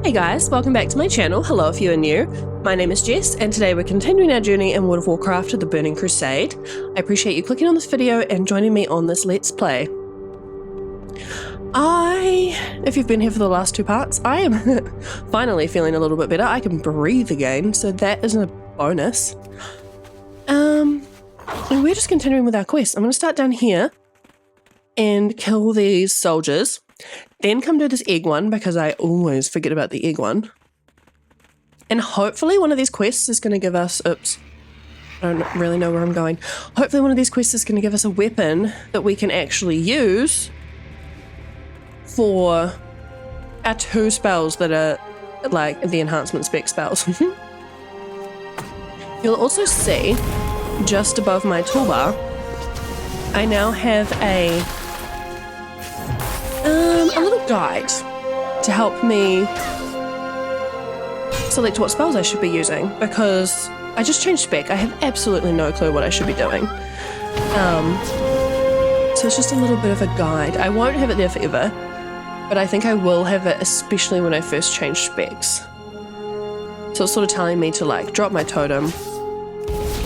Hey guys, welcome back to my channel. Hello if you are new. My name is Jess and today we're continuing our journey in World of Warcraft to the Burning Crusade. I appreciate you clicking on this video and joining me on this Let's Play. If you've been here for the last two parts, I am finally feeling a little bit better. I can breathe again, so that is a bonus. And we're just continuing with our quest. I'm going to start down here and kill these soldiers. Then come do this egg one because I always forget about the egg one. And hopefully one of these quests is going to give us, oops, I don't really know where I'm going. Hopefully one of these quests is going to give us a weapon that we can actually use for our two spells that are like the enhancement spec spells. You'll also see just above my toolbar, I now have a little guide to help me select what spells I should be using, because I just changed spec. I have absolutely no clue what I should be doing. So it's just a little bit of a guide. I won't have it there forever, but I think I will have it, especially when I first change specs. So it's sort of telling me to like drop my totem,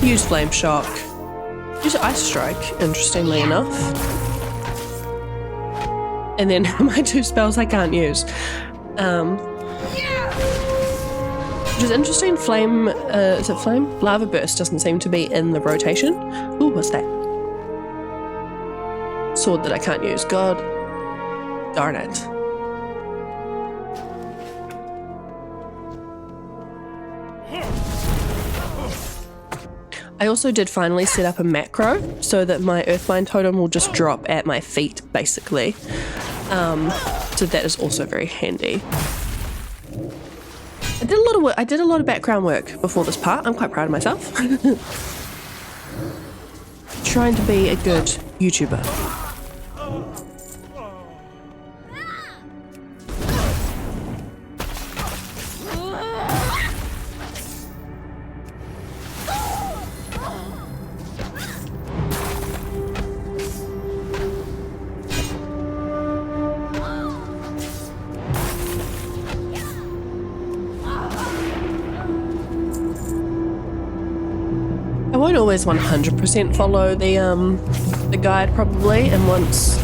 use flame shock, use ice strike, interestingly enough. And then my two spells I can't use. Which is interesting. Flame, is it flame? Lava burst doesn't seem to be in the rotation. Ooh, what's that? Sword that I can't use. God darn it. I also did finally set up a macro so that my earthbind totem will just drop at my feet, basically. So that is also very handy. I did a lot of work. I did a lot of background work before this part. I'm quite proud of myself. Trying to be a good YouTuber. I won't always 100% follow the guide probably, and once,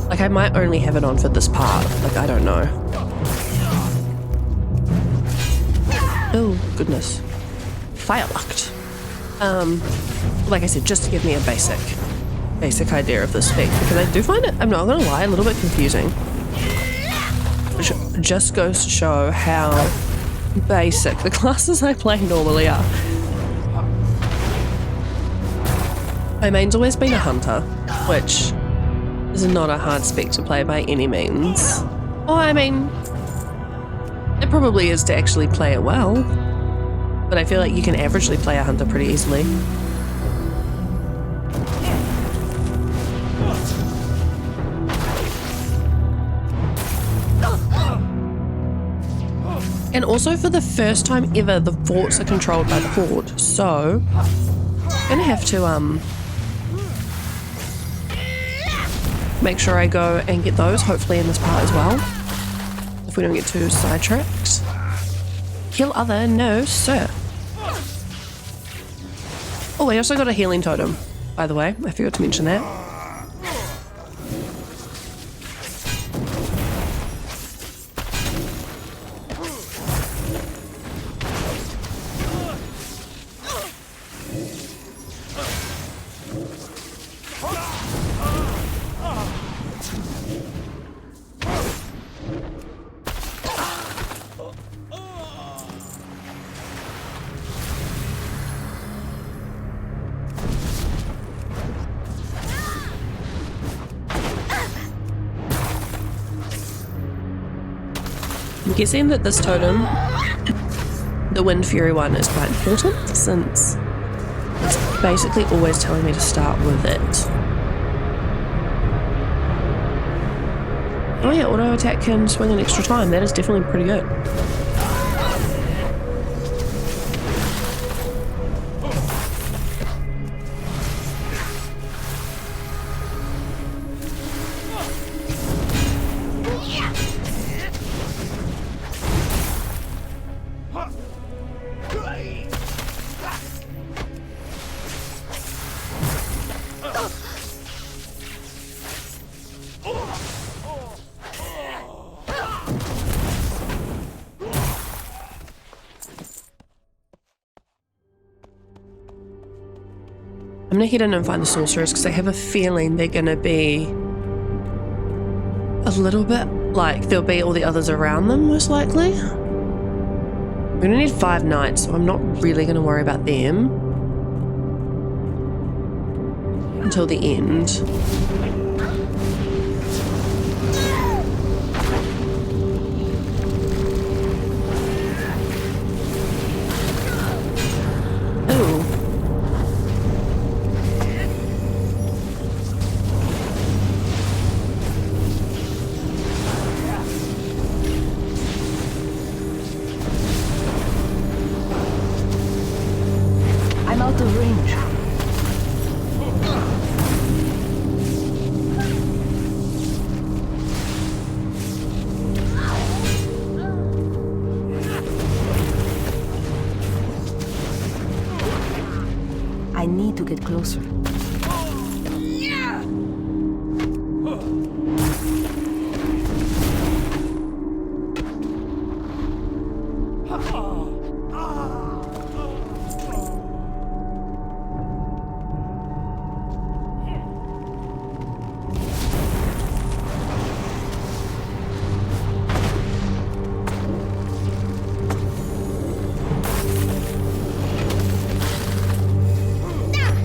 like I might only have it on for this part, like I don't know. Oh goodness, fire locked. Like I said, just to give me a basic idea of the spec, because I do find it, I'm not gonna lie, a little bit confusing. Which just goes to show how basic the classes I play normally are. My main's always been a hunter, which is not a hard spec to play by any means. Well, I mean, it probably is to actually play it well, but I feel like you can averagely play a hunter pretty easily. And also for the first time ever, the forts are controlled by the Horde, so I'm gonna have to make sure I go and get those, hopefully in this part as well, if we don't get too sidetracked. Kill other? No, sir. Oh, I also got a healing totem, by the way. I forgot to mention that. I'm guessing that this totem, the Wind Fury one, is quite important since it's basically always telling me to start with it. Oh yeah, auto attack can swing an extra time. That is definitely pretty good. I'm gonna head in and find the sorcerers because I have a feeling they're gonna be a little bit like there'll be all the others around them, most likely. We're gonna need 5 knights, so I'm not really gonna worry about them until the end. I need to get closer.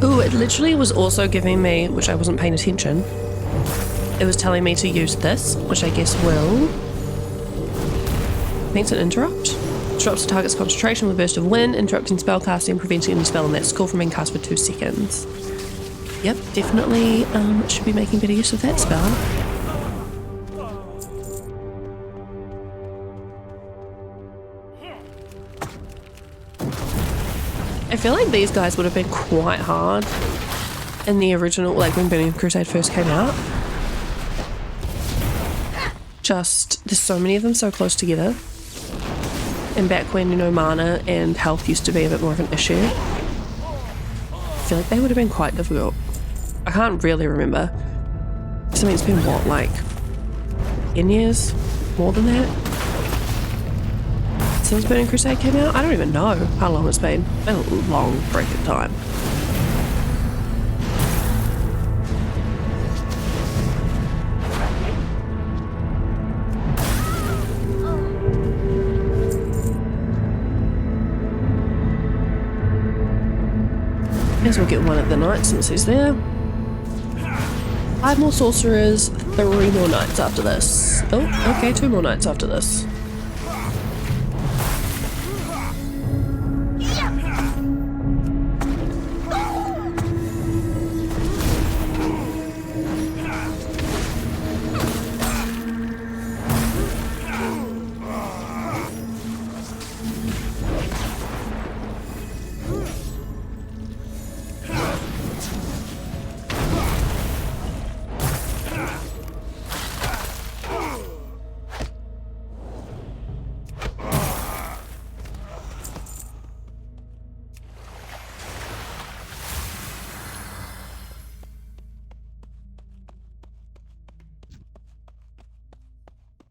Ooh, it literally was also giving me, which I wasn't paying attention, it was telling me to use this, which I guess will... I think it's an interrupt. Disrupts the target's concentration with a burst of wind, interrupting spellcasting, preventing any spell in that skull from being cast for 2 seconds. Yep, definitely should be making better use of that spell. I feel like these guys would have been quite hard in the original, like when Burning Crusade first came out. Just, there's so many of them so close together. And back when, you know, mana and health used to be a bit more of an issue, I feel like they would have been quite difficult. I can't really remember. I mean, it's been what, like 10 years? More than that? Since Burning Crusade came out? I don't even know how long it's been. It's been a long freaking time. May as well get one at the night since he's there. 5 more sorcerers, 3 more knights after this. Oh, okay, 2 more knights after this.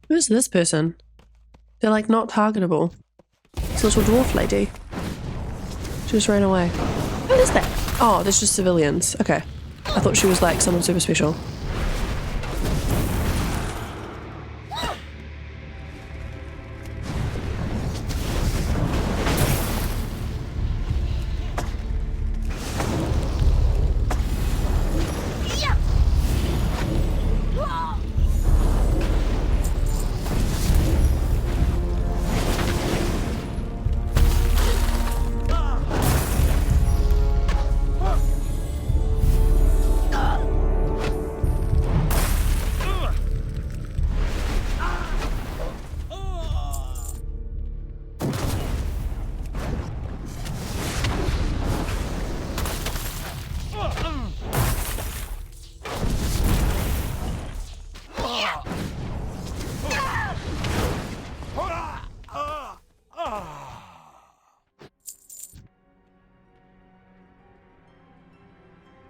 Who's this person? They're like not targetable. This little dwarf lady. She just ran away. What is that? Oh, there's just civilians. Okay. I thought she was like someone super special.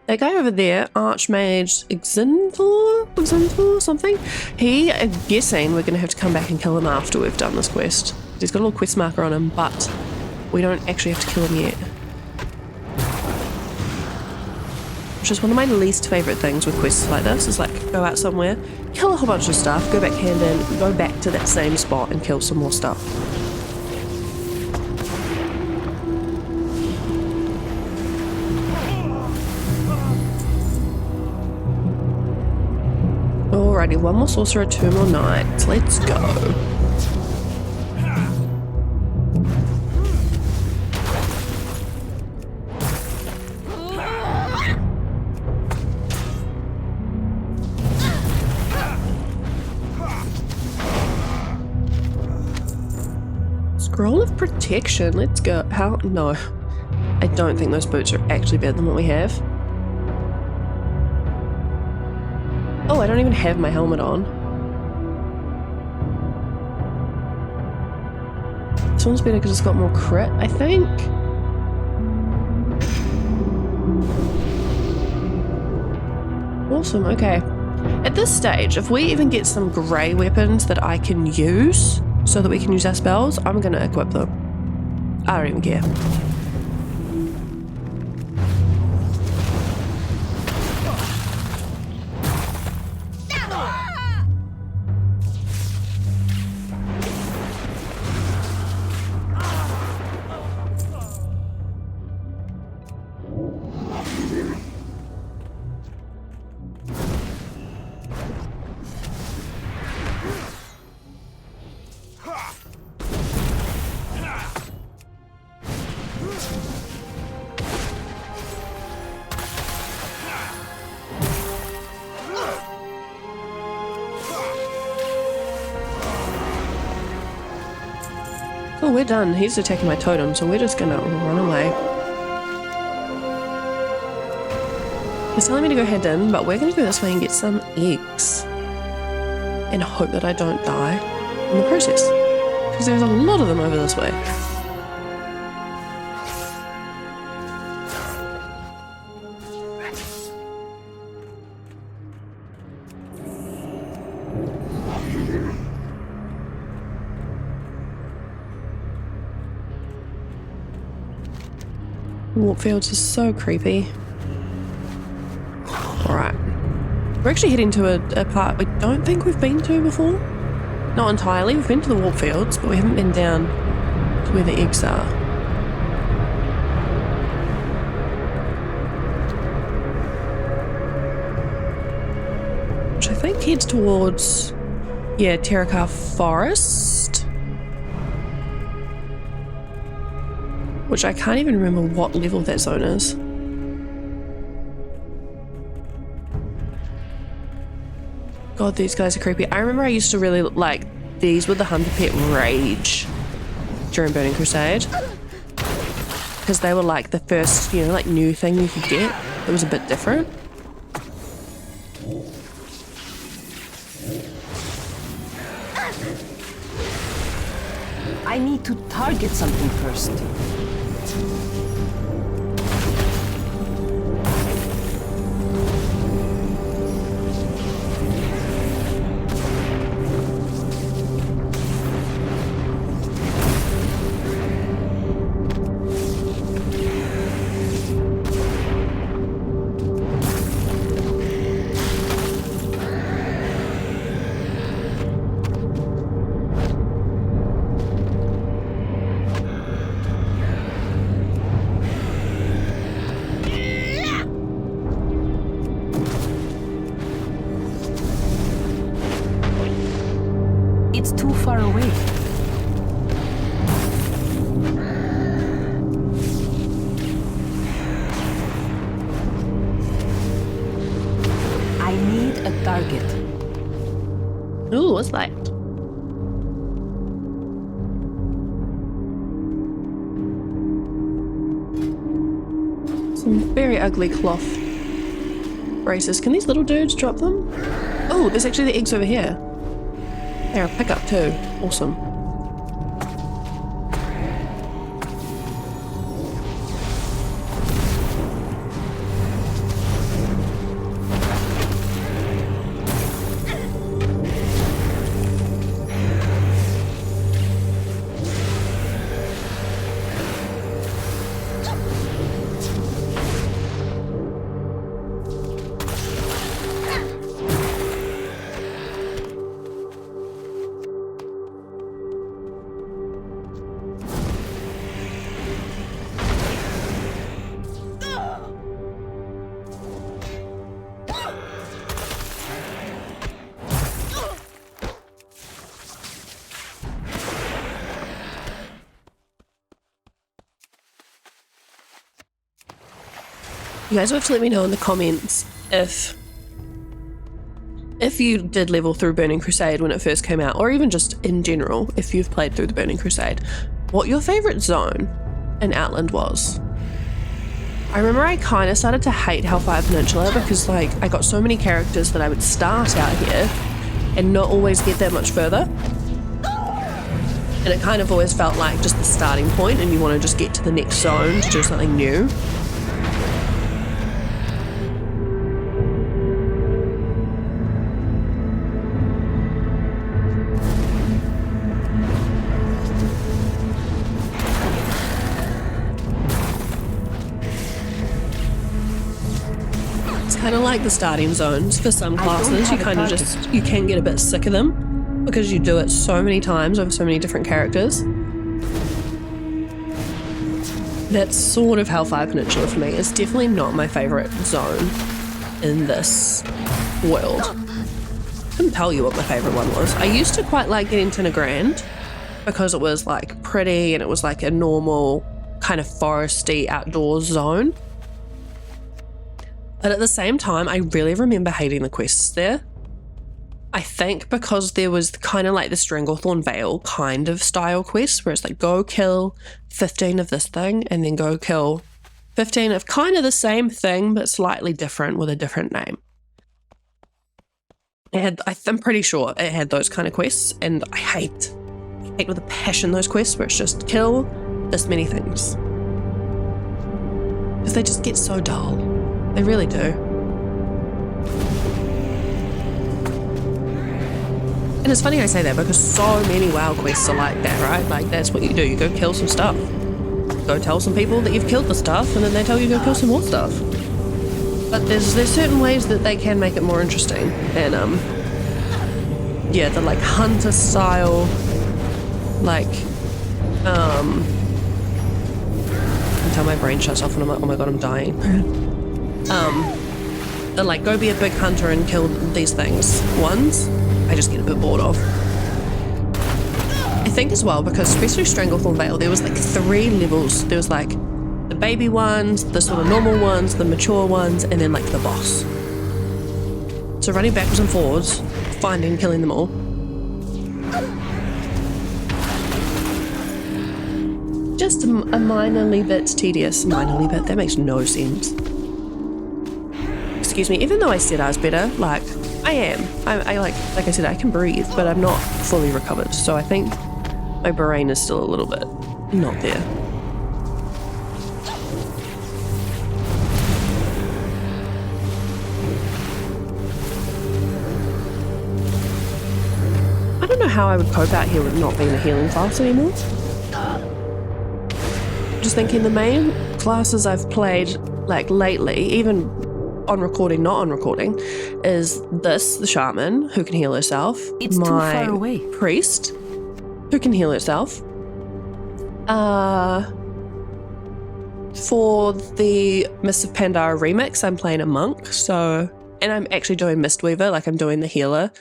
That guy over there, Archmage Xintor, something. He, I'm guessing we're going to have to come back and kill him after we've done this quest. He's got a little quest marker on him, but we don't actually have to kill him yet. which is one of my least favourite things with quests like this, is like go out somewhere, kill a whole bunch of stuff, go back hand in, go back to that same spot and kill some more stuff. Alrighty, one more sorcerer, 2 more knights. Let's go. Scroll of protection. Let's go. How? No. I don't think those boots are actually better than what we have. Oh, I don't even have my helmet on. This one's better because it's got more crit, I think. Awesome, okay. At this stage, if we even get some grey weapons that I can use so that we can use our spells, I'm going to equip them. I don't even care. Oh, we're done. He's attacking my totem, so we're just gonna run away. He's telling me to go head in, but we're gonna go this way and get some eggs. And hope that I don't die in the process. Because there's a lot of them over this way. Warp fields is so creepy. Alright. We're actually heading to a part we don't think we've been to before. Not entirely. We've been to the warp fields, but we haven't been down to where the eggs are. Which I think heads towards, yeah, Terracar Forest. Which I can't even remember what level that zone is. God, these guys are creepy. I remember I used to really like, these were the Hunter Pet Rage during Burning Crusade. Because they were like the first, you know, like new thing you could get that was a bit different. I need to target something first. It's too far away. I need a target. Ooh, what's that? Some very ugly cloth braces. Can these little dudes drop them? Oh, there's actually the eggs over here. They're a pickup too. Awesome. You guys will have to let me know in the comments if you did level through Burning Crusade when it first came out, or even just in general, if you've played through the Burning Crusade, what your favourite zone in Outland was. I remember I kind of started to hate Hellfire Peninsula because like I got so many characters that I would start out here and not always get that much further. And it kind of always felt like just the starting point and you want to just get to the next zone to do something new. Kind of like the starting zones for some classes. You kind of you can get a bit sick of them because you do it so many times over so many different characters. That's sort of Hellfire Peninsula for me. It's definitely not my favourite zone in this world. I couldn't tell you what my favourite one was. I used to quite like getting to Grand because it was like pretty and it was like a normal kind of foresty outdoors zone. But at the same time, I really remember hating the quests there. I think because there was kind of like the Stranglethorn Vale kind of style quest where it's like go kill 15 of this thing and then go kill 15 of kind of the same thing but slightly different with a different name. I'm pretty sure it had those kind of quests, and I hate with a passion those quests where it's just kill this many things. Because they just get so dull. They really do. And it's funny I say that because so many WoW quests are like that, right? Like that's what you do. You go kill some stuff. Go tell some people that you've killed the stuff and then they tell you to go kill some more stuff. But there's certain ways that they can make it more interesting. And yeah, the like hunter style, like until my brain shuts off and I'm like, oh my god, I'm dying. The like go be a big hunter and kill these things ones, I just get a bit bored of. I think as well because especially Stranglethorn Vale, there was like 3 levels. There was like the baby ones, the sort of normal ones, the mature ones, and then like the boss. So running backwards and forwards, finding, killing them all. Just a minorly bit tedious. Minorly bit, that makes no sense. Excuse me, even though I said I was better, like, I am. I like I said, I can breathe, but I'm not fully recovered. So I think my brain is still a little bit not there. I don't know how I would cope out here with not being a healing class anymore. Just thinking the main classes I've played, like, lately, even on recording, not on recording, is this, the shaman, who can heal herself. It's too far away. Priest, who can heal herself. For the Mists of Pandora remix, I'm playing a monk, so, and I'm actually doing Mistweaver, like I'm doing the healer,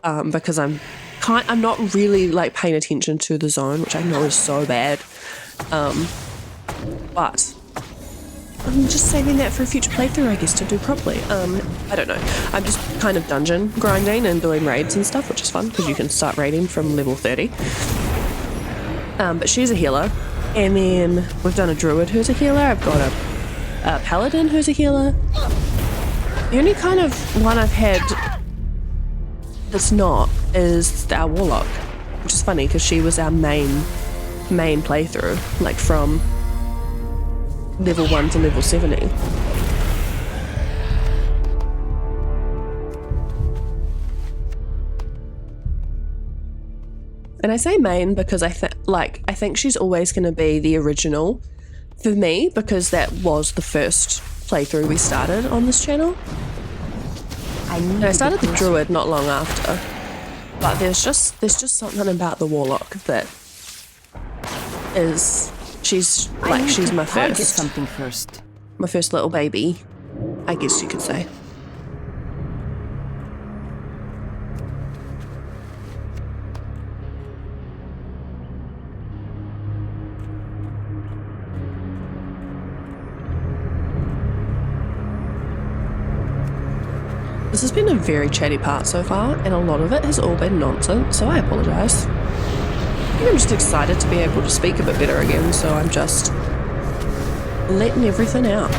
because I'm not really like paying attention to the zone, which I know is so bad, but I'm just saving that for a future playthrough, I guess, to do properly. I don't know. I'm just kind of dungeon grinding and doing raids and stuff, which is fun because you can start raiding from level 30. But she's a healer. And then we've done a druid who's a healer. I've got a paladin who's a healer. The only kind of one I've had that's not is our warlock, which is funny because she was our main playthrough, like from level 1 to level 70. And I say main because I think she's always going to be the original for me because that was the first playthrough we started on this channel. And I started the druid not long after, but there's just something about the warlock that is she's my first something first. My first little baby, I guess you could say. This has been a very chatty part so far, and a lot of it has all been nonsense, so I apologise. I think I'm just excited to be able to speak a bit better again, so I'm just letting everything out.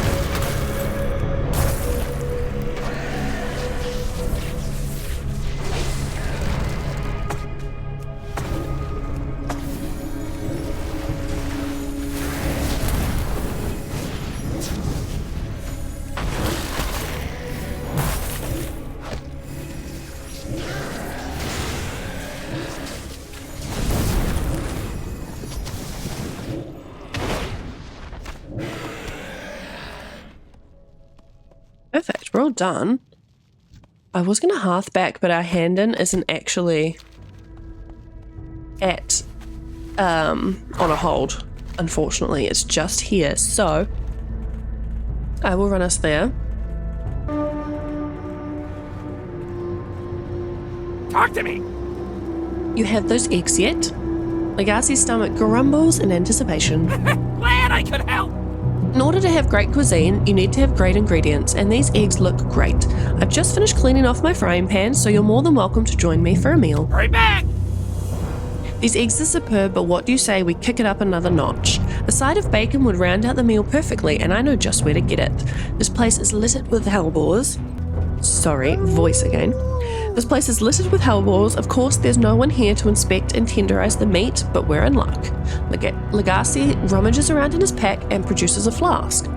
Perfect, we're all done. I was going to hearth back, but our hand-in isn't actually at, on a hold, unfortunately. It's just here, so I will run us there. Talk to me! You have those eggs yet? Legacy's stomach grumbles in anticipation. Glad I could help! In order to have great cuisine, you need to have great ingredients, and these eggs look great. I've just finished cleaning off my frying pan, so you're more than welcome to join me for a meal. Hurry back! These eggs are superb, but what do you say we kick it up another notch? A side of bacon would round out the meal perfectly, and I know just where to get it. This place is littered with hellbores. Sorry, voice again. This place is littered with hellbores. Of course, there's no one here to inspect and tenderize the meat, but we're in luck. Legacy rummages around in his pack and produces a flask.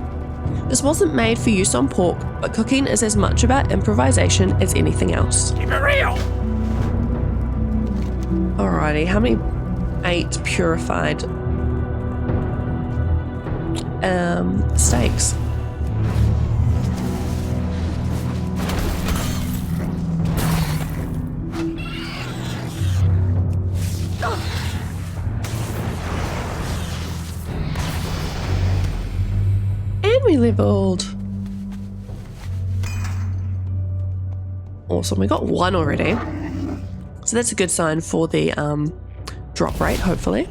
This wasn't made for use on pork, but cooking is as much about improvisation as anything else. Keep it real! Alrighty, how many? 8 purified steaks. And we leveled. Awesome, we got 1 already. So that's a good sign for the drop rate, hopefully.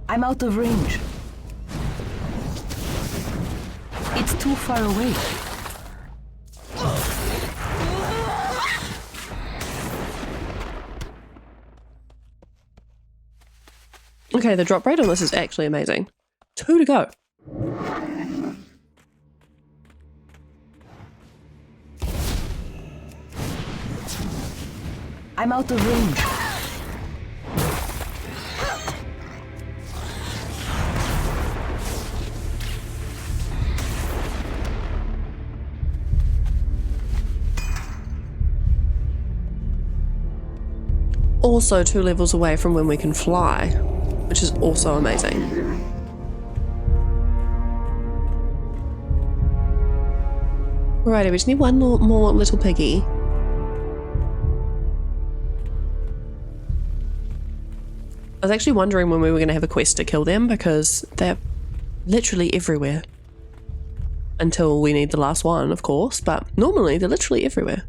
I'm out of range. It's too far away. Okay, the drop rate on this is actually amazing. 2 to go. I'm out of range. Also 2 levels away from when we can fly, which is also amazing. Alrighty, we just need 1 more little piggy. was actually wondering when we were going to have a quest to kill them because they're literally everywhere. Until we need the last one, of course, but normally they're literally everywhere.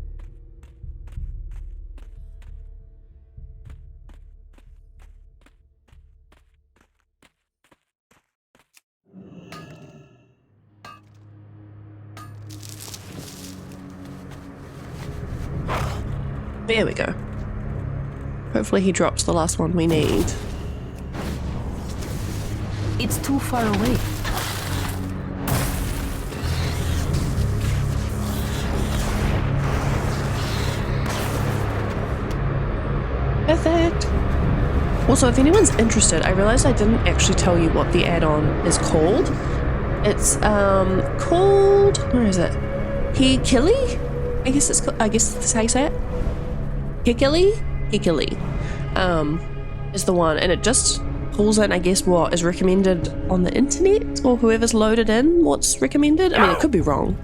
There we go. Hopefully he drops the last one we need. It's too far away. Perfect. Also, if anyone's interested, I realized I didn't actually tell you what the add-on is called. It's called, where is it? Hikili? I guess that's how you say it. Hikili is the one, and it just pulls in, I guess, what is recommended on the internet, or whoever's loaded in what's recommended. I mean, it could be wrong,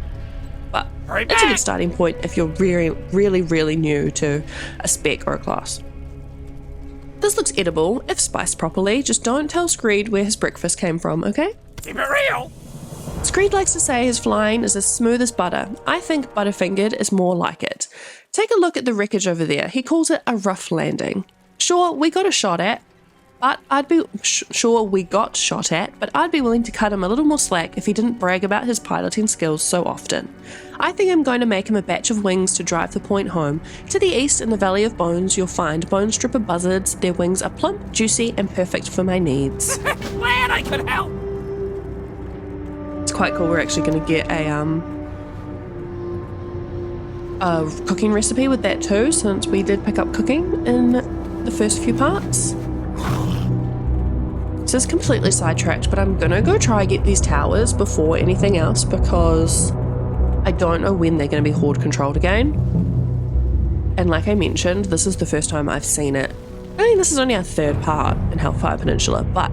but it's a good starting point if you're really new to a spec or a class. This looks edible if spiced properly. Just don't tell Screed where his breakfast came from, okay? Keep it real. Screed likes to say his flying is as smooth as butter. I think butterfingered is more like it. Take a look at the wreckage over there. He calls it a rough landing. Sure, we got shot at, but I'd be willing to cut him a little more slack if he didn't brag about his piloting skills so often. I think I'm going to make him a batch of wings to drive the point home. To the east, in the Valley of Bones, you'll find bone stripper buzzards. Their wings are plump, juicy, and perfect for my needs. Glad I could help. It's quite cool. We're actually going to get a cooking recipe with that too, since we did pick up cooking in the first few parts. This is completely sidetracked, but I'm gonna go try and get these towers before anything else because I don't know when they're going to be horde controlled again. And like I mentioned, this is the first time I've seen it. I mean, this is only our third part in Hellfire Peninsula, but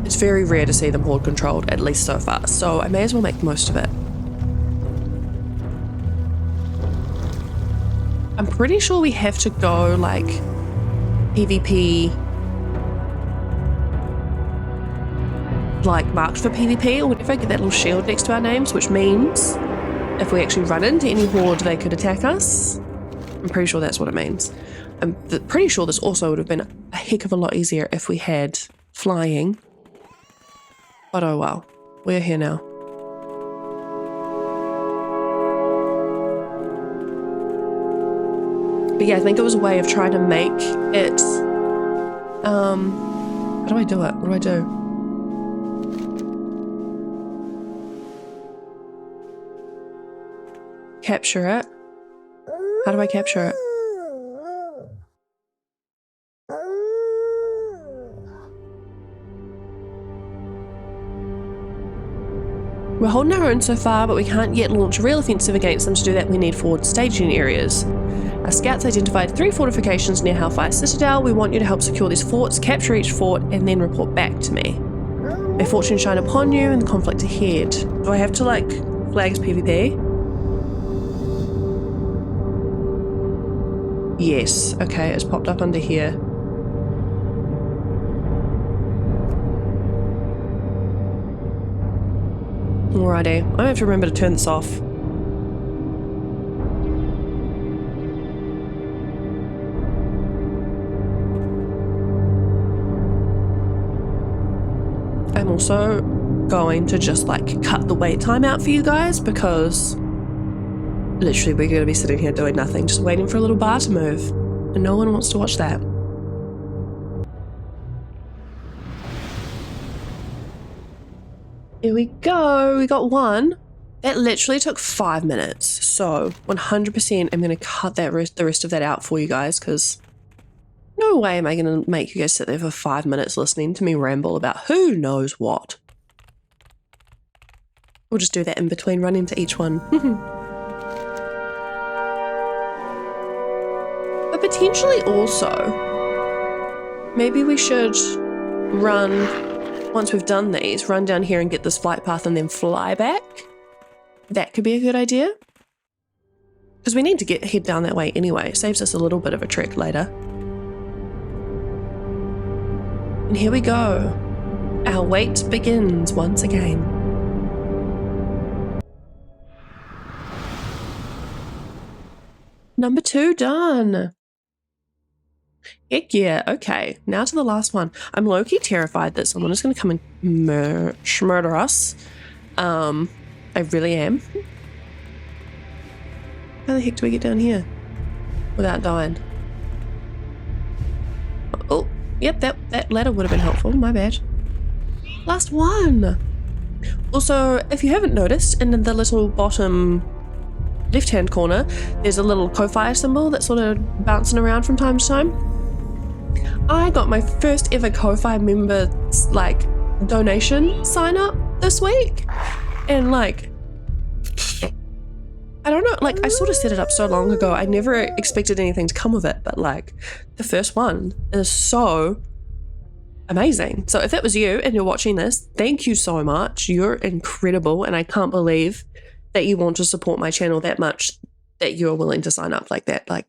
it's very rare to see them horde controlled, at least so far, so I may as well make the most of it. I'm pretty sure we have to go like PvP, like marked for PvP or whatever, get that little shield next to our names, which means if we actually run into any horde they could attack us. I'm pretty sure that's what it means. I'm pretty sure this also would have been a heck of a lot easier if we had flying, but oh well, we're here now. But yeah, I think it was a way of trying to make it, how do I do it? What do I do? Capture it. How do I capture it? We're holding our own so far, but we can't yet launch a real offensive against them. To do that, we need forward staging areas. Our scouts identified 3 fortifications near Hellfire Citadel. We want you to help secure these forts, capture each fort, and then report back to me. May fortune shine upon you in the conflict ahead. Do I have to, like, flag as PvP? Yes. Okay, it's popped up under here. Alrighty, I'm gonna have to remember to turn this off. I'm also going to just like cut the wait time out for you guys because literally we're going to be sitting here doing nothing, just waiting for a little bar to move, and no one wants to watch that. Here we go, we got one. That literally took 5 minutes, so 100% I'm going to cut the rest of that out for you guys because no way am I going to make you guys sit there for 5 minutes listening to me ramble about who knows what. We'll just do that in between, run into each one. But potentially also, maybe we should run, once we've done these, run down here and get this flight path and then fly back. That could be a good idea. Because we need to head down that way anyway. It saves us a little bit of a trek later. And here we go. Our wait begins once again. Number 2 done. Heck yeah, okay. Now to the last one. I'm low-key terrified that someone is going to come and murder us. I really am. How the heck do we get down here without dying? Oh, yep, that ladder would have been helpful. My bad. Last one. Also, if you haven't noticed, in the little bottom left-hand corner, there's a little co-fire symbol that's sort of bouncing around from time to time. I got my first ever Ko-Fi member donation sign up this week, and I don't know, I sort of set it up so long ago, I never expected anything to come of it, but the first one is so amazing. So if that was you and you're watching this, thank you so much. You're incredible, and I can't believe that you want to support my channel that much, that you're willing to sign up like that. I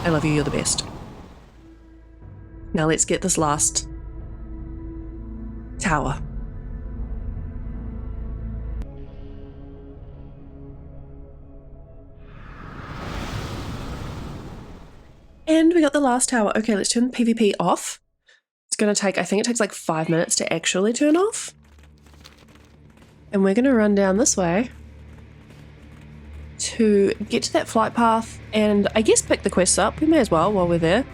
love you, you're the best. Now let's get this last tower. And we got the last tower. Okay, let's turn PvP off. It's going to take, I think it takes 5 minutes to actually turn off. And we're going to run down this way to get to that flight path and I guess pick the quests up. We may as well while we're there.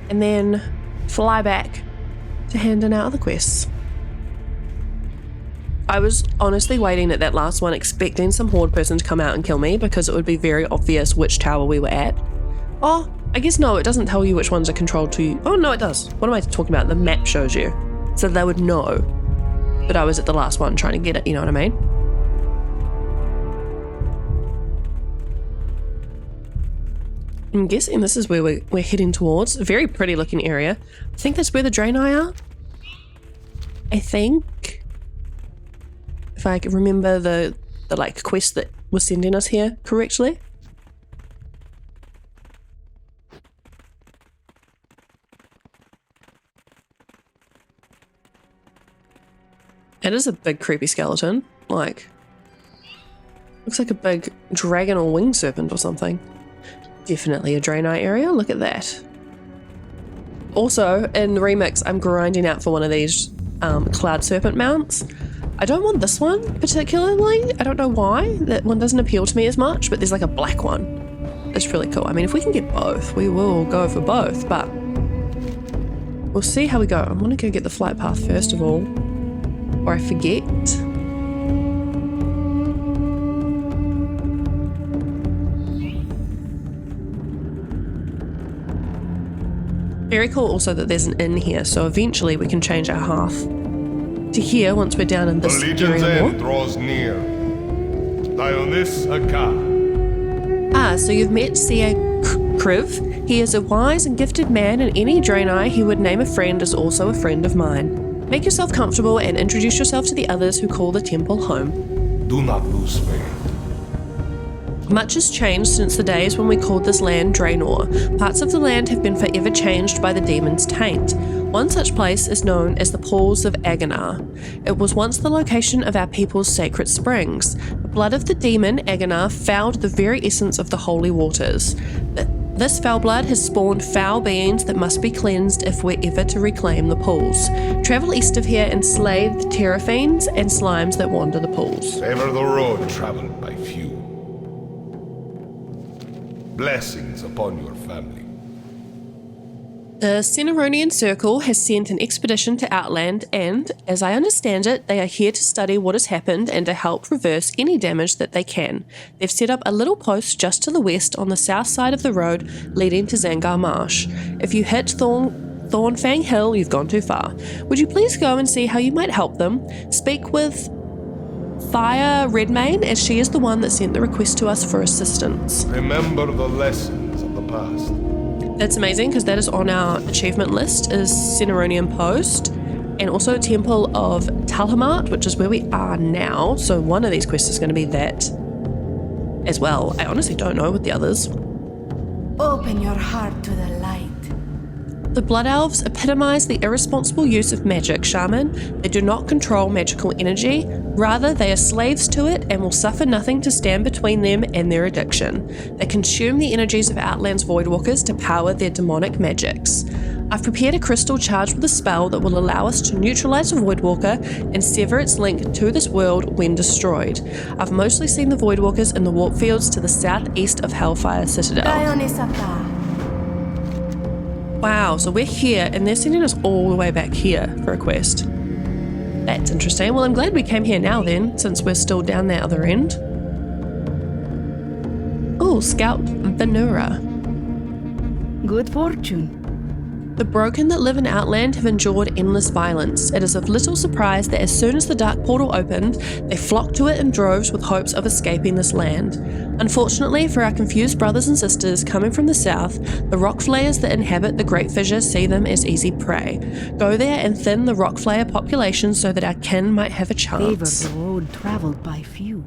And then fly back to handing out other quests. I was honestly waiting at that last one, expecting some horde person to come out and kill me because it would be very obvious which tower we were at. Oh, I guess no, it doesn't tell you which ones are controlled to you. Oh no, it does. What am I talking about? The map shows you. So they would know that I was at the last one trying to get it, you know what I mean? I'm guessing this is where we're heading towards. A very pretty looking area. I think that's where the draenei are. I think. If I can remember the quest that was sending us here correctly. It is a big creepy skeleton. Looks like a big dragon or winged serpent or something. Definitely a draenei area. Look at that. Also, in the remix, I'm grinding out for one of these cloud serpent mounts. I don't want this one particularly. I don't know why. That one doesn't appeal to me as much, but there's a black one. That's really cool. I mean, if we can get both, we will go for both, but we'll see how we go. I want to go get the flight path first of all, or I forget. Very cool also that there's an inn here, so eventually we can change our hearth to here once we're down in this the Legion's area end draws near. Dionis Akar. Ah, so you've met Seer Kriv. He is a wise and gifted man, and any draenei he would name a friend is also a friend of mine. Make yourself comfortable and introduce yourself to the others who call the temple home. Do not lose faith. Much has changed since the days when we called this land Draenor. Parts of the land have been forever changed by the demon's taint. One such place is known as the Pools of Aganar. It was once the location of our people's sacred springs. The blood of the demon, Aganar, fouled the very essence of the holy waters. This foul blood has spawned foul beings that must be cleansed if we're ever to reclaim the pools. Travel east of here and slay the terror fiends and slimes that wander the pools. Favor the road traveled by few. Blessings upon your family. The Cineronian Circle has sent an expedition to Outland and, as I understand it, they are here to study what has happened and to help reverse any damage that they can. They've set up a little post just to the west on the south side of the road leading to Zangar Marsh. If you hit Thornfang Hill, you've gone too far. Would you please go and see how you might help them? Speak with Fire Redmane, as she is the one that sent the request to us for assistance. Remember the lessons of the past. That's amazing, because that is on our achievement list, is Cineronian Post, and also Temple of Talhamart, which is where we are now. So one of these quests is going to be that as well. I honestly don't know with the others. Open your heart to the light. The Blood Elves epitomize the irresponsible use of magic, shaman. They do not control magical energy. Rather, they are slaves to it and will suffer nothing to stand between them and their addiction. They consume the energies of Outland's Voidwalkers to power their demonic magics. I've prepared a crystal charged with a spell that will allow us to neutralize a Voidwalker and sever its link to this world when destroyed. I've mostly seen the Voidwalkers in the warp fields to the southeast of Hellfire Citadel. Wow, so we're here and they're sending us all the way back here for a quest. That's interesting. Well, I'm glad we came here now then, since we're still down that other end. Oh, Scout Venura. Good fortune. The broken that live in Outland have endured endless violence. It is of little surprise that as soon as the dark portal opened, they flocked to it in droves with hopes of escaping this land. Unfortunately for our confused brothers and sisters coming from the south, the rock flayers that inhabit the Great Fissure see them as easy prey. Go there and thin the rock flayer population so that our kin might have a chance. Favor the road traveled by few.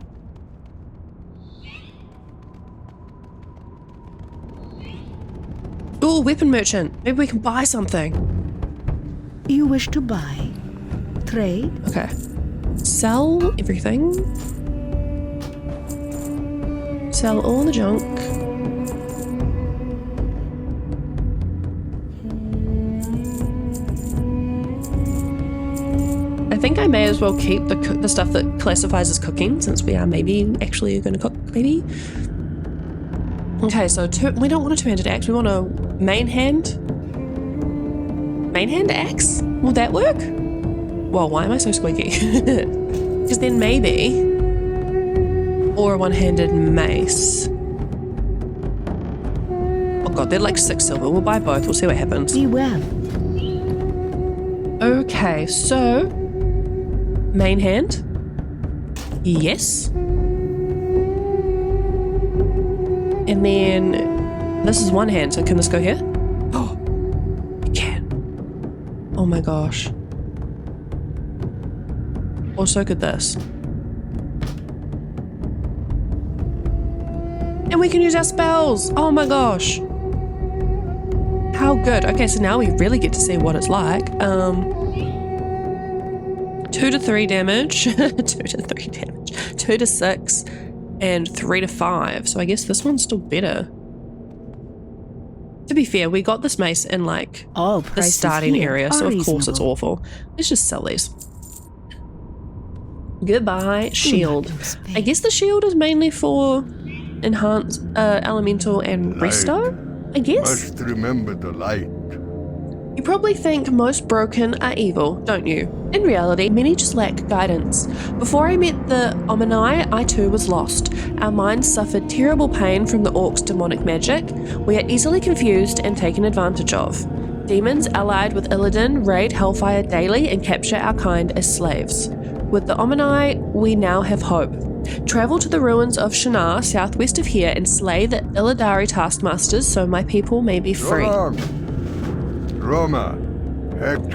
Ooh, weapon merchant. Maybe we can buy something. You wish to buy? Trade? Okay. Sell everything. Sell all the junk. I think I may as well keep the stuff that classifies as cooking, since we are maybe actually going to cook, maybe. Okay, so we don't want a two-handed axe. We want a main hand axe? Will that work? Well, why am I so squeaky? Because then maybe, or a one-handed mace. Oh god, they're like 6 silver. We'll buy both. We'll see what happens. Be well. Okay, so main hand. Yes. And then this is one hand, so can this go here? Oh, it can. Oh my gosh. Or so could this. And we can use our spells. Oh my gosh. How good. Okay, so now we really get to see what it's like. 2 to 3 damage. 2 to 3 damage. 2 to 6. And 3 to 5, so I guess this one's still better. To be fair, we got this mace in like the starting area, so of course it's awful. Let's just sell these. Goodbye, shield. I guess the shield is mainly for enhanced elemental and resto, I guess. Must remember the light. You probably think most broken are evil, don't you? In reality, many just lack guidance. Before I met the Omenai, I too was lost. Our minds suffered terrible pain from the orcs' demonic magic. We are easily confused and taken advantage of. Demons allied with Illidan raid Hellfire daily and capture our kind as slaves. With the Omenai, we now have hope. Travel to the ruins of Shinar, southwest of here, and slay the Illidari taskmasters so my people may be free. Roma.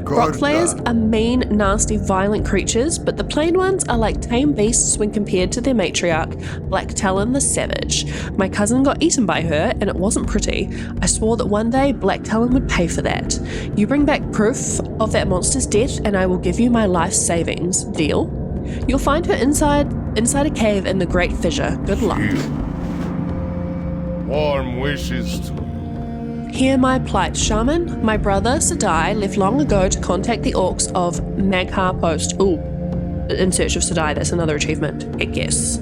Rock flayers are mean, nasty, violent creatures, but the plain ones are like tame beasts when compared to their matriarch, Black Talon the Savage. My cousin got eaten by her, and it wasn't pretty. I swore that one day Black Talon would pay for that. You bring back proof of that monster's death, and I will give you my life savings. Deal? You'll find her inside a cave in the Great Fissure. Good luck. Warm wishes to you. Hear my plight, shaman. My brother, Sadai, left long ago to contact the orcs of Maghar Post. Ooh, in search of Sadai, that's another achievement, I guess.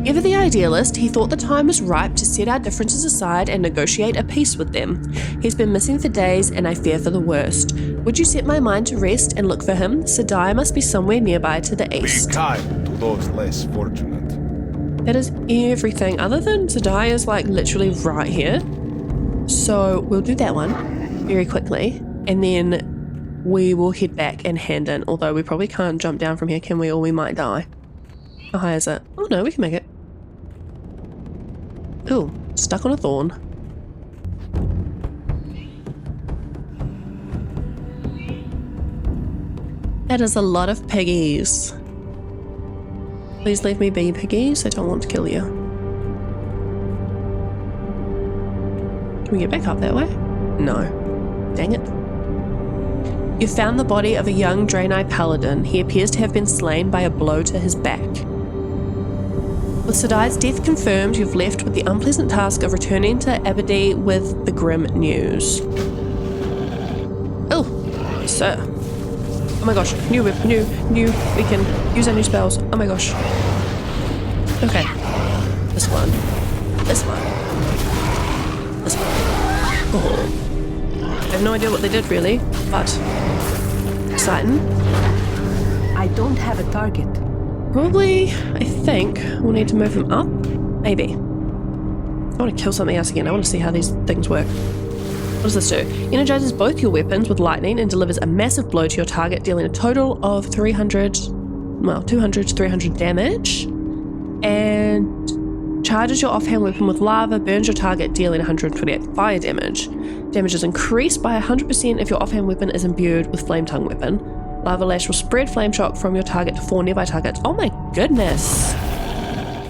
Ever the idealist, he thought the time was ripe to set our differences aside and negotiate a peace with them. He's been missing for days, and I fear for the worst. Would you set my mind to rest and look for him? Sadai must be somewhere nearby to the east. Be kind to those less fortunate. That is everything, other than Sadai is like literally right here. So we'll do that one very quickly, and then we will head back and hand in, although we probably can't jump down from here, can we, or we might die. How high is it? Oh no, we can make it. Ooh, stuck on a thorn. That is a lot of piggies. Please leave me be, piggies. I don't want to kill you. Can we get back up that way? No. Dang it. You found the body of a young draenei paladin. He appears to have been slain by a blow to his back. With Sadai's death confirmed, you've left with the unpleasant task of returning to Aberdeen with the grim news. Oh, sir. Oh my gosh, new, we can use our new spells. Oh my gosh. Okay. This one. This one. This one. Oh. I have no idea what they did really, but exciting. I don't have a target. Probably, I think, we'll need to move them up. Maybe. I want to kill something else again. I want to see how these things work. What does this do? Energizes both your weapons with lightning and delivers a massive blow to your target, dealing a total of 200 to 300 damage. And charges your offhand weapon with lava, burns your target, dealing 128 fire damage. Damage is increased by 100% if your offhand weapon is imbued with flame tongue weapon. Lava Lash will spread flame shock from your target to 4 nearby targets. Oh my goodness!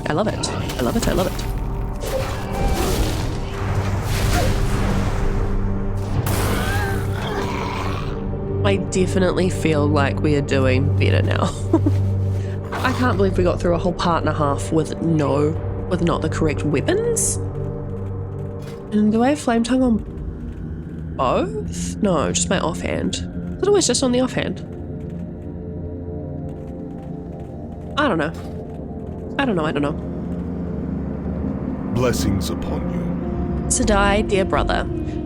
I love it. I love it. I love it. I definitely feel like we are doing better now. I can't believe we got through a whole part and a half with not the correct weapons. And do I have flame tongue on both? No, just my offhand. Is it always just on the offhand? I don't know. Blessings upon you. Sadai, dear brother.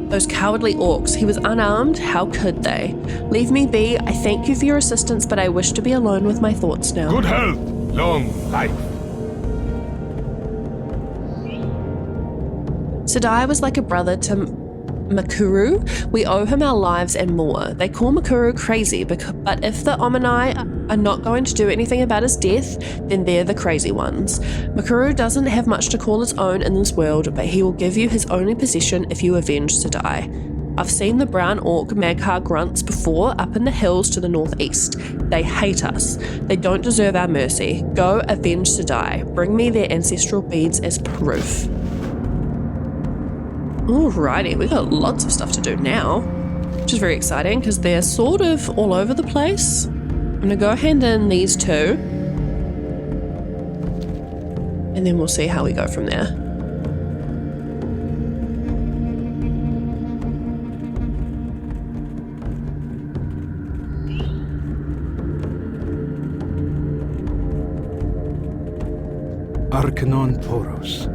Those cowardly orcs, he was unarmed, how could they? Leave me be, I thank you for your assistance, but I wish to be alone with my thoughts now. Good health, long life. Sadai was like a brother to Makuru. We owe him our lives and more. They call Makuru crazy, but if the Omanai are not going to do anything about his death, then they're the crazy ones. Makuru doesn't have much to call his own in this world, but he will give you his only possession if you avenge Sadai. I've seen the brown orc Magcar grunts before up in the hills to the northeast. They hate us. They don't deserve our mercy. Go avenge Sadai. Bring me their ancestral beads as proof. Alrighty, we've got lots of stuff to do now, which is very exciting because they're sort of all over the place. I'm going to go hand in these two, and then we'll see how we go from there. Arcanon Poros.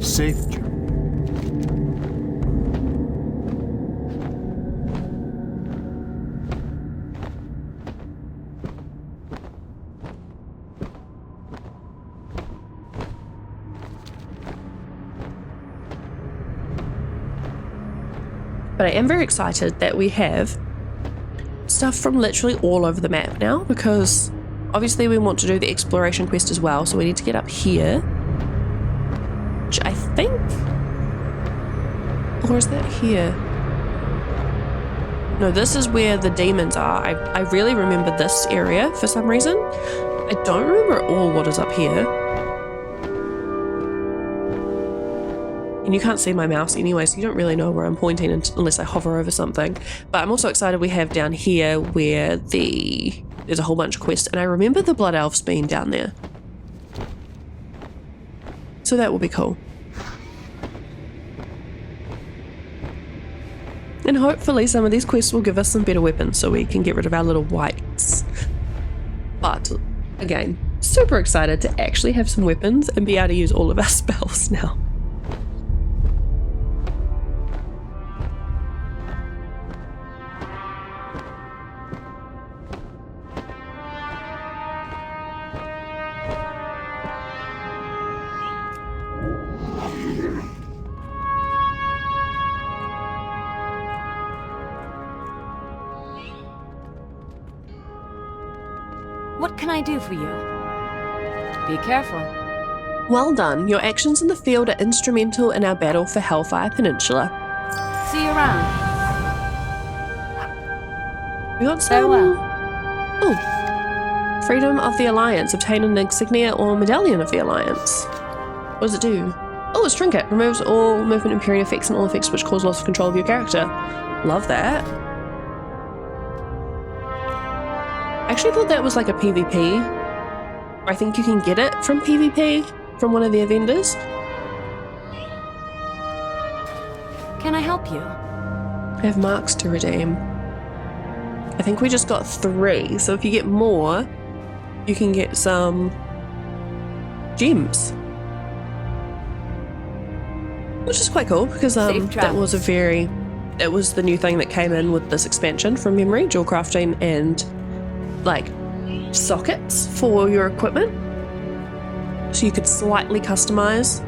Safe. But I am very excited that we have stuff from literally all over the map now, because obviously we want to do the exploration quest as well, so we need to get up here. Which I think, or is that here? No, this is where the demons are. I really remember this area for some reason. I don't remember at all what is up here. And you can't see my mouse anyway, so you don't really know where I'm pointing unless I hover over something. But I'm also excited we have down here where there's a whole bunch of quests, and I remember the Blood Elves being down there. So that will be cool. And hopefully some of these quests will give us some better weapons so we can get rid of our little whites. But, again, super excited to actually have some weapons and be able to use all of our spells now. What can I do for you? Be careful. Well done. Your actions in the field are instrumental in our battle for Hellfire Peninsula. See you around. We got some... Farewell. Oh. Freedom of the Alliance. Obtain an insignia or medallion of the Alliance. What does it do? Oh, this trinket removes all movement and period effects and all effects which cause loss of control of your character. Love that. I actually thought that was like a PvP. I think you can get it from PvP from one of their vendors. Can I help you? I have marks to redeem. I think we just got 3, so if you get more, you can get some gems. Which is quite cool because that was it was the new thing that came in with this expansion from memory, dual crafting and like sockets for your equipment. So you could slightly customize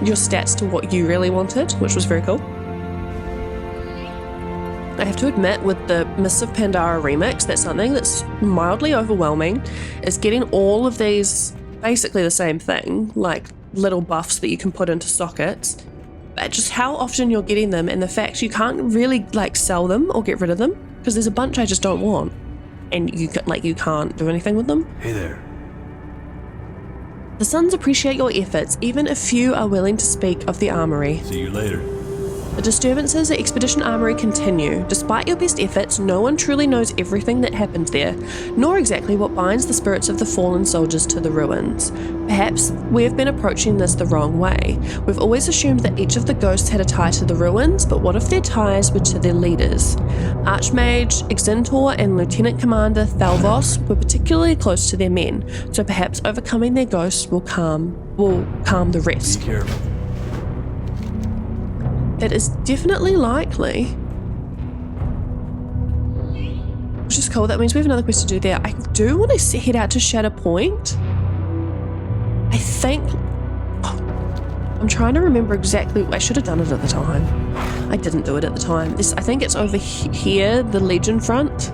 your stats to what you really wanted, which was very cool. I have to admit, with the Mists of Pandaria remix, that's something that's mildly overwhelming, is getting all of these basically the same thing, like little buffs that you can put into sockets, but just how often you're getting them and the fact you can't really like sell them or get rid of them because there's a bunch I just don't want and you can't do anything with them. Hey there. The Suns appreciate your efforts, even if few are willing to speak of the armory. See you later. The disturbances at Expedition Armory continue. Despite your best efforts, no one truly knows everything that happened there, nor exactly what binds the spirits of the fallen soldiers to the ruins. Perhaps we have been approaching this the wrong way. We've always assumed that each of the ghosts had a tie to the ruins, but what if their ties were to their leaders? Archmage Exentor and Lieutenant Commander Thalvos were particularly close to their men, so perhaps overcoming their ghosts will calm the rest. Be careful. That is definitely likely. Which is cool. That means we have another quest to do there. I do want to head out to Shatter Point. I think... I'm trying to remember exactly... I should have done it at the time. I didn't do it at the time. I think it's over here, the Legion front.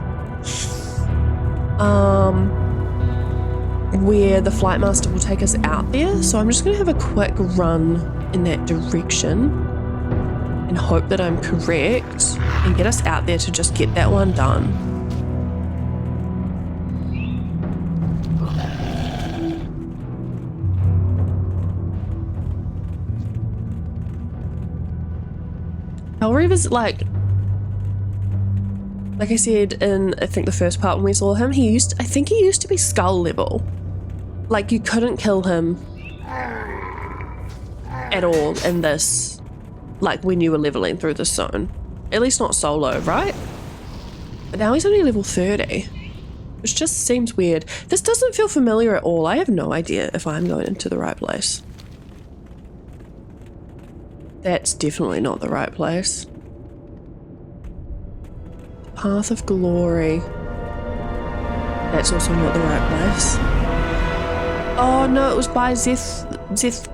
Where the Flight Master will take us out there. So I'm just going to have a quick run in that direction and hope that I'm correct and get us out there to just get that one done. Hellreaver's like I said in I think the first part when we saw him, I think he used to be skull level. Like you couldn't kill him at all in this, like when you were leveling through the zone. At least not solo, right? But now he's only level 30, which just seems weird. This doesn't feel familiar at all. I have no idea if I'm going into the right place. That's definitely not the right place. Path of Glory. That's also not the right place. Oh no, it was by Zethgor.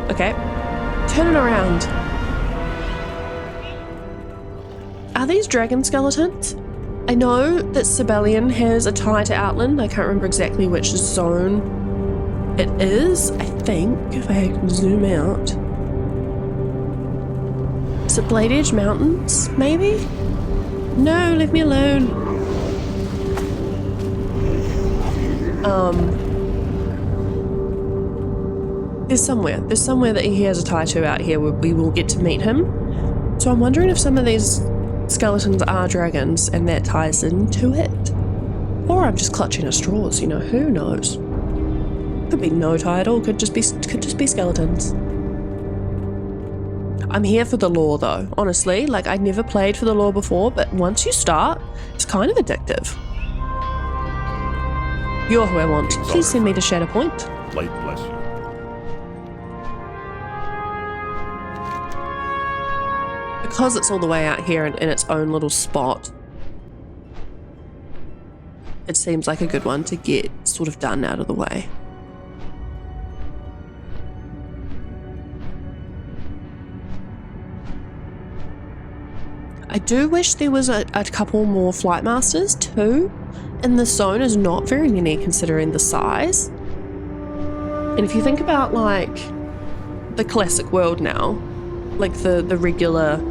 Okay, turn it around. Are these dragon skeletons? I know that Sibelian has a tie to Outland. I can't remember exactly which zone it is. I think if I can zoom out. Is it Blade Edge Mountains, maybe? No, leave me alone. There's somewhere that he has a tie to out here where we will get to meet him. So I'm wondering if some of these skeletons are dragons and that ties into it. Or I'm just clutching at straws, you know, who knows? Could be no tie at all, could just be skeletons. I'm here for the lore though, honestly. Like I never played for the lore before, but once you start, it's kind of addictive. You're who I want. Please send me to Shatter Point. Light bless you. Because it's all the way out here in its own little spot, it seems like a good one to get sort of done out of the way. I do wish there was a couple more Flight Masters too, and the zone is not very many considering the size. And if you think about like the classic world now, like the regular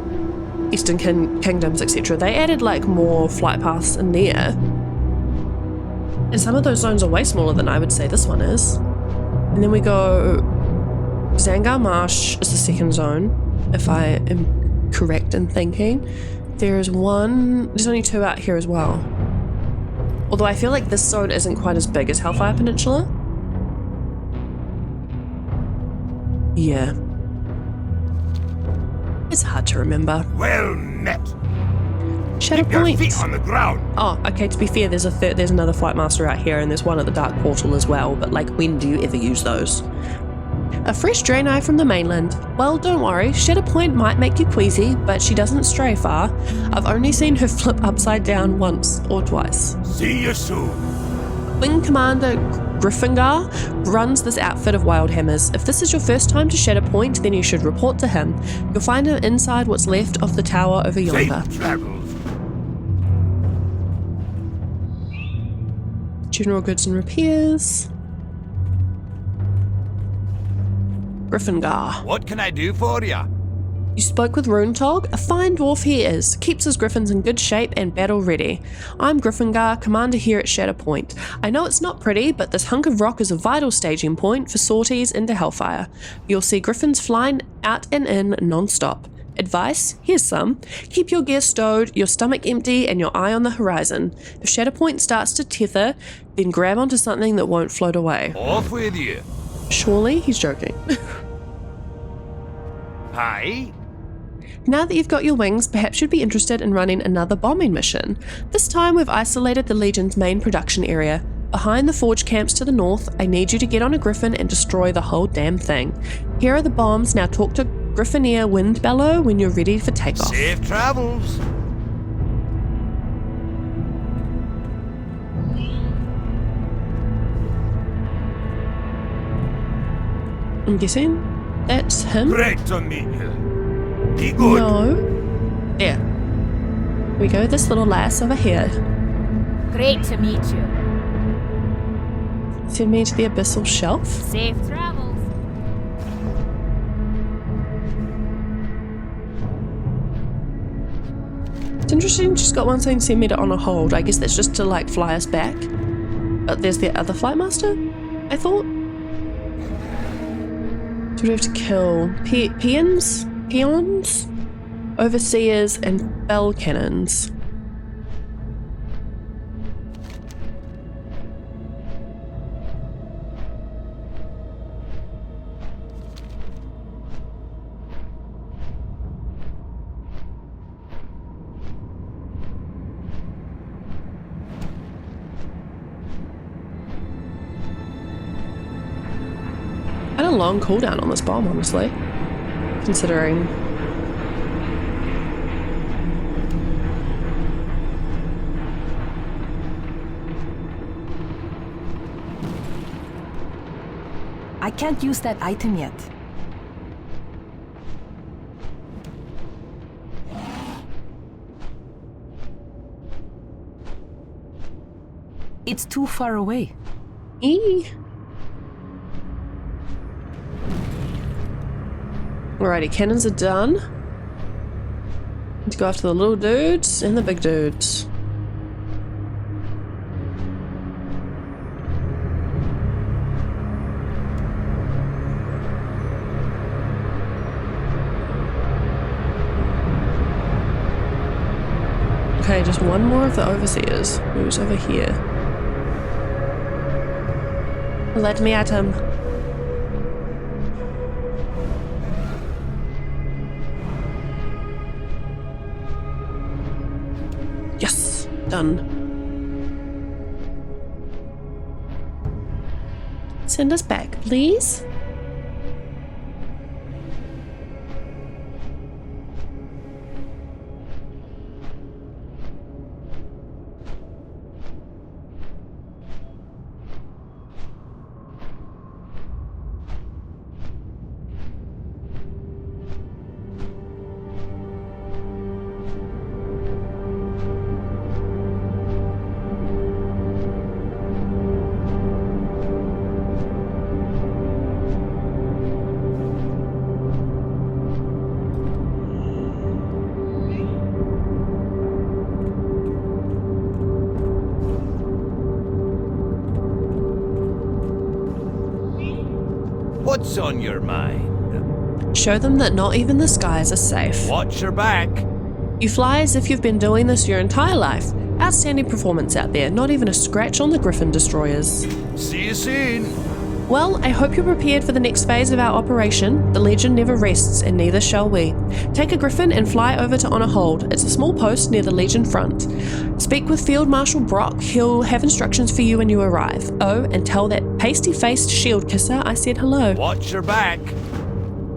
Eastern Kingdoms, etc., they added like more flight paths in there. And some of those zones are way smaller than I would say this one is. And then we go Zangar Marsh is the second zone, if I am correct in thinking. There's only 2 out here as well. Although I feel like this zone isn't quite as big as Hellfire Peninsula. Yeah. It's hard to remember. Well met. Shadow Keep your Point. feet on the ground. Oh, okay, to be fair, there's another Flight Master out here, and there's one at the Dark Portal as well, but like, when do you ever use those? A fresh draenei from the mainland. Well, don't worry, Shadow Point might make you queasy, but she doesn't stray far. I've only seen her flip upside down once or twice. See you soon. Wing Commander Griffingar runs this outfit of wild hammers. If this is your first time to Shadow Point, then you should report to him. You'll find him inside what's left of the tower over yonder. Safe travels. General goods and repairs. Griffingar. What can I do for ya? You spoke with Runetog? A fine dwarf he is, keeps his griffins in good shape and battle ready. I'm Griffingar, commander here at Shadow Point. I know it's not pretty, but this hunk of rock is a vital staging point for sorties into Hellfire. You'll see griffins flying out and in non-stop. Advice? Here's some. Keep your gear stowed, your stomach empty, and your eye on the horizon. If Shadow Point starts to tether, then grab onto something that won't float away. Off with you. Surely he's joking. Hi. Now that you've got your wings, perhaps you'd be interested in running another bombing mission. This time we've isolated the Legion's main production area. Behind the forge camps to the north, I need you to get on a griffin and destroy the whole damn thing. Here are the bombs, now talk to Griffineer Windbellow when you're ready for takeoff. Safe travels. I'm guessing that's him? Great to meet you. Be good. No. There. Here we go, this little lass over here. Great to meet you. Send me to the abyssal shelf. Safe travels. It's interesting she's got one saying send me to on a hold. I guess that's just to like fly us back. But there's the other flight master, I thought. So we have to kill peons, overseers, and bell cannons. I had a long cooldown on this bomb, honestly, considering. I can't use that item yet. It's too far away. Alrighty, cannons are done. Need to go after the little dudes and the big dudes. Okay, just one more of the overseers. Who's over here? Let me at him. Yes, done. Send us back, please. What's on your mind? Show them that not even the skies are safe. Watch your back. You fly as if you've been doing this your entire life. Outstanding performance out there, not even a scratch on the Griffin destroyers. See you soon. Well, I hope you're prepared for the next phase of our operation. The Legion never rests, and neither shall we. Take a Griffin and fly over to Honor Hold. It's a small post near the Legion front. Speak with Field Marshal Brock. He'll have instructions for you when you arrive. Oh, and tell that pasty-faced shield kisser I said hello. Watch your back.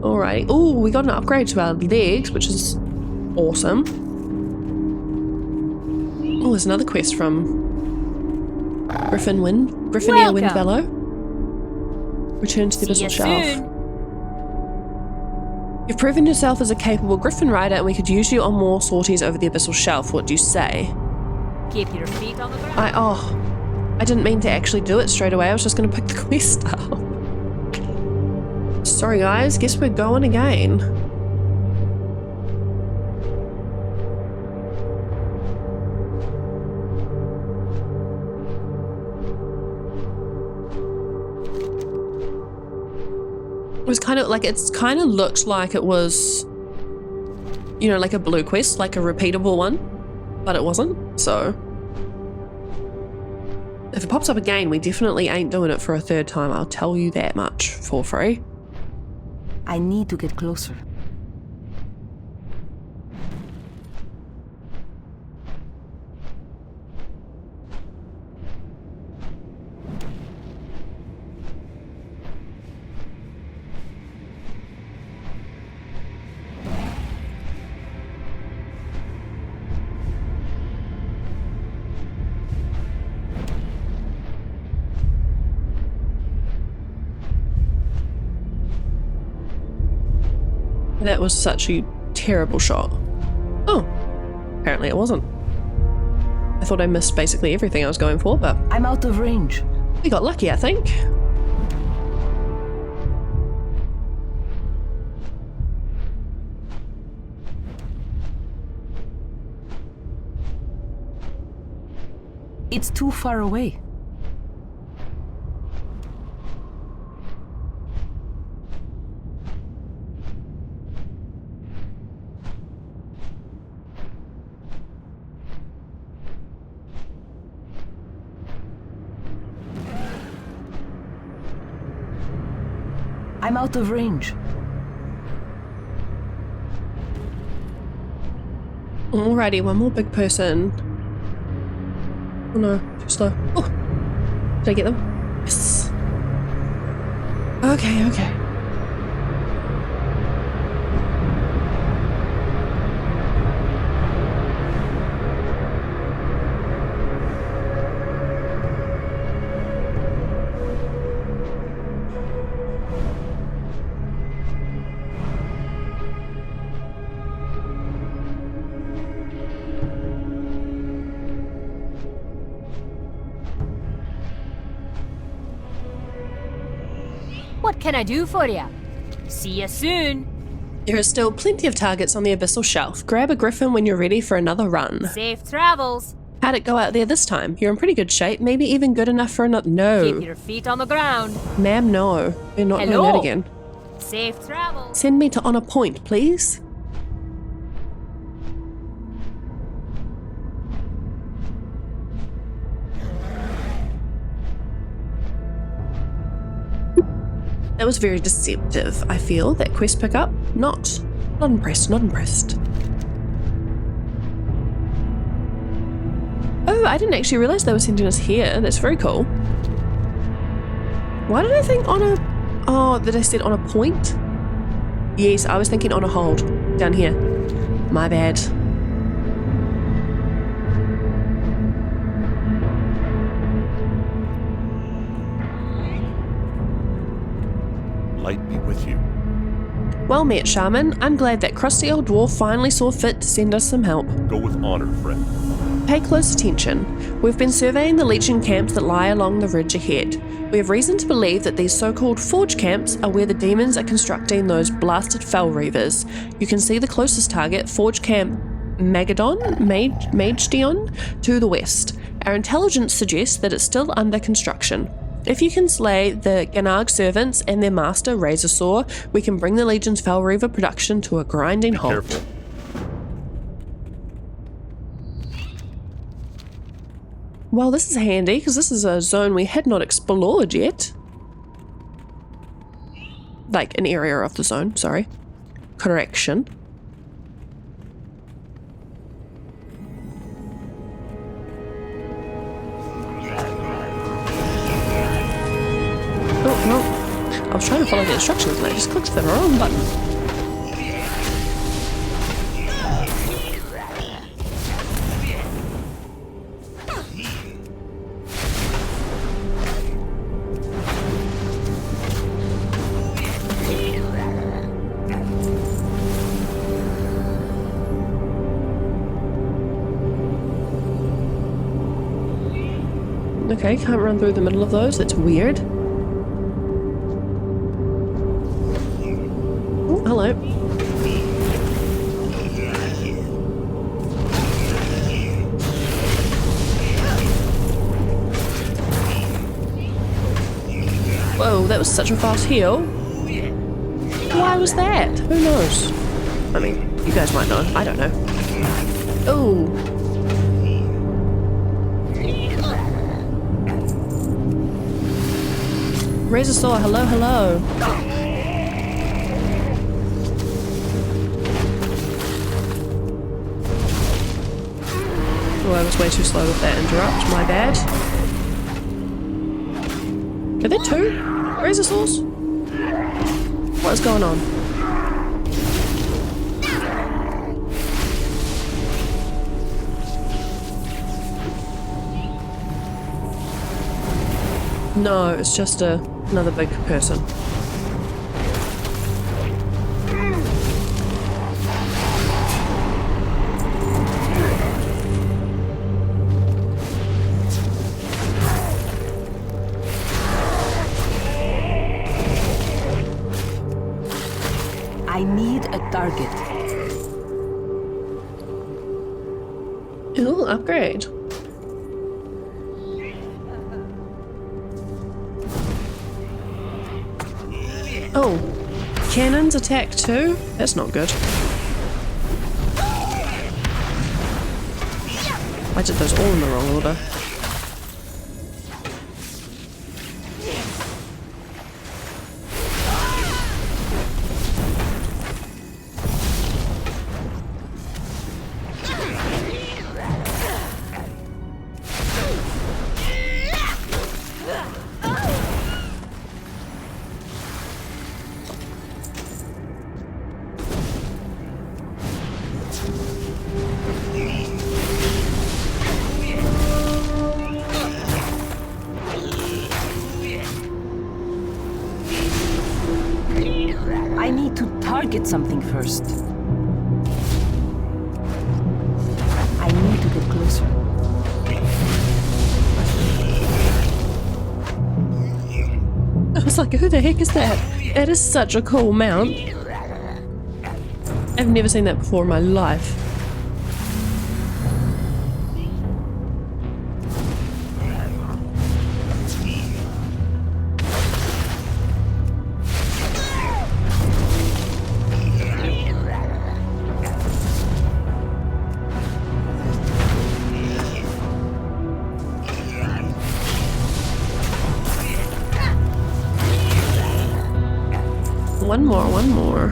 Alright. Ooh, we got an upgrade to our legs, which is awesome. Oh, there's another quest from Griffin Near Windbellow. Return to the Abyssal Shelf. You've proven yourself as a capable Griffin rider, and we could use you on more sorties over the Abyssal Shelf. What do you say? Keep your feet on the ground. I didn't mean to actually do it straight away. I was just going to pick the quest up. Sorry guys, guess we're going again. It was kind of like, it's kind of looked like it was, you know, like a blue quest, like a repeatable one, but it wasn't, so. If it pops up again, we definitely ain't doing it for a third time, I'll tell you that much for free. I need to get closer. That was such a terrible shot. Oh, apparently it wasn't. I thought I missed basically everything I was going for, but I'm out of range. we got lucky, I think. It's too far away. I'm out of range. Alrighty, one more big person. Oh no, too slow. Oh, did I get them? Yes. Okay, okay. What can I do for you? See you soon. There are still plenty of targets on the Abyssal Shelf. Grab a Griffin when you're ready for another run. Safe travels. How'd it go out there this time? You're in pretty good shape, maybe even good enough for another— No. Keep your feet on the ground. Ma'am, no. We're not doing Hello? that again. Safe travels. Send me to Honor Point, please. That was very deceptive, I feel. That quest pickup. Not impressed, not impressed. Oh, I didn't actually realise they were sending us here. That's very cool. Why did I think on a... Oh, that I said on a point? Yes, I was thinking on a hold. Down here. My bad. Light be with you. Well met, Shaman. I'm glad that crusty old dwarf finally saw fit to send us some help. Go with honor, friend. Pay close attention. We've been surveying the Legion camps that lie along the ridge ahead. We have reason to believe that these so-called forge camps are where the demons are constructing those blasted fell reavers. You can see the closest target, Forge Camp Magedon, to the west. Our intelligence suggests that it's still under construction. If you can slay the Ganarg servants and their master, Razier, we can bring the Legion's Fel Reaver production to a grinding halt. Careful. Well, this is handy, because this is a zone we had not explored yet. Like, an area of the zone, sorry. Correction. Oh, no. I was trying to follow the instructions and I just clicked the wrong button. Okay, can't run through the middle of those. That's weird. Oh, hello. Whoa, that was such a fast heal. Why was that? Who knows? I mean, you guys might know. I don't know. Oh. Razier, hello, hello. Oh, I was way too slow with that interrupt, my bad. Are there two Raziers? What is going on? No, it's just another big person. I need a target. Ooh, upgrade. Oh, cannons attack too? That's not good. I did those all in the wrong order. I need to target something first. I need to get closer. I was like, who the heck is that? That is such a cool mount. I've never seen that before in my life. One more.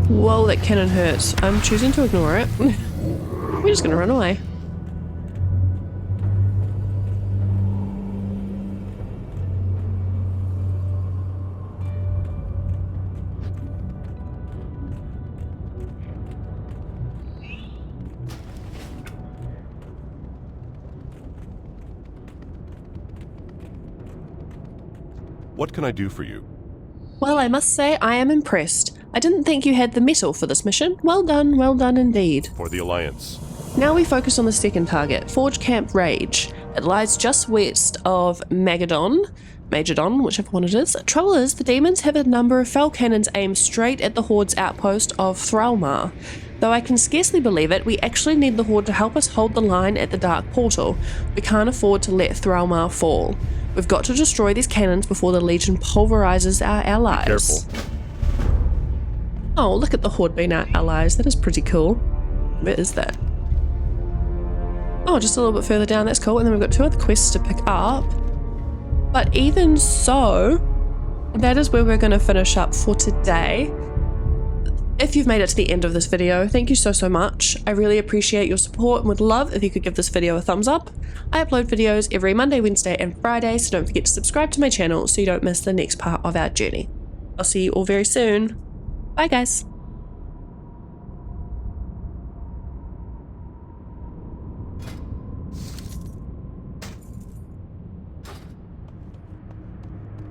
Whoa, that cannon hurts. I'm choosing to ignore it. We're just gonna run away. What can I do for you? Well, I must say I am impressed. I didn't think you had the metal for this mission. Well done indeed. For the Alliance. Now we focus on the second target, Forge Camp Rage. It lies just west of Magadon, Majordon, whichever one it is. Trouble is, the demons have a number of fell cannons aimed straight at the Horde's outpost of Thralmar. Though I can scarcely believe it, we actually need the Horde to help us hold the line at the Dark Portal. We can't afford to let Thralmar fall. We've got to destroy these cannons before the Legion pulverizes our allies. Careful. Oh, look at the Horde being our allies. That is pretty cool. Where is that? Oh, just a little bit further down. That's cool. And then we've got 2 other quests to pick up. But even so, that is where we're going to finish up for today. If you've made it to the end of this video, thank you so much. I really appreciate your support and would love if you could give this video a thumbs up. I upload videos every Monday, Wednesday and Friday, so don't forget to subscribe to my channel so you don't miss the next part of our journey. I'll see you all very soon. Bye guys.